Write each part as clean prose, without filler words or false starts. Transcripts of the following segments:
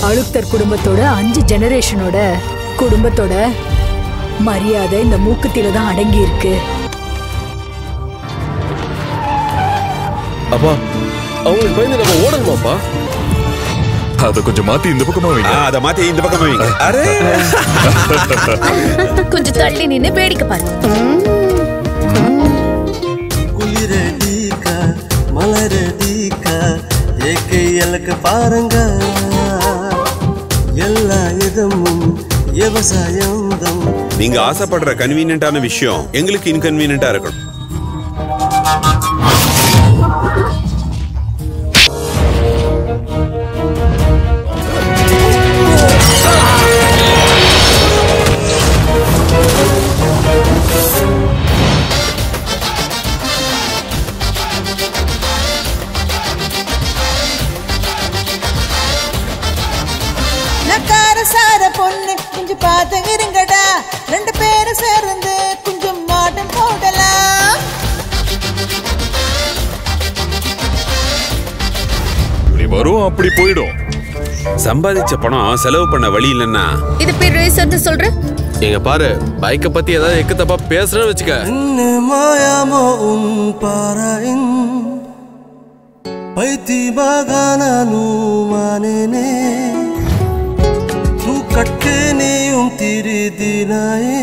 அழுத்தர் குடும்பத்தோட 5 ஜெனரேஷனோட குடும்பத்தோட மரியாதை இந்த மூக்குத்தில தான் அடங்கி இருக்கு. அப்பா அவங்களுக்கு பயந்து நம்ம ஓடணுமாப்பா? அத கொஞ்சம் மாத்தி இந்த பக்கமா வைங்க. அத மாத்தி இந்த பக்கமா வைங்க. அரே கொஞ்சம் தள்ளி நின்னு வேடிக்கை பாரு. குளிரடிக்கா மலரடிக்கா ஏக்கையலுக்கு பாருங்க எல்லா இதமும் விவசாயம். நீங்க ஆசைப்படுற கன்வீனியன்டான விஷயம் எங்களுக்கு இன்கன்வீனியன்டா இருக்கணும். பொண்ணு கொஞ்சம் பார்த்து இருங்கடா, 2 பேரும் சேர்ந்து கொஞ்சம் மாட்டம் போடலாம். இப்படி வரும் அப்படி போயிடும். சம்பாதிச்ச பணம் செலவு பண்ண வழி இல்லைன்னா இது பேர் ரேசர்னு சொல்ற? எங்க பாரு பைக்கை பத்தி ஏதாவது எக்கு தப்பா பேசுறேன்னு வச்சுக்க. மாயாமோ உன் பாராயின் பைத்தி பாகானு மானேனே கட்டேனையும் திரிதினாயே.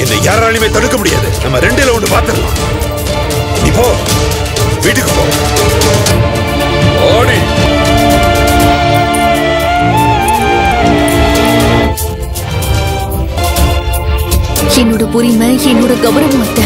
என்னை யாராலுமே தடுக்க முடியாது. நம்ம 2ல 1 பார்த்துடலாம். நீ போ, வீட்டுக்கு போ. ஓடி. என்னோட உரிமை, என்னோட கௌரவம் அத்தை.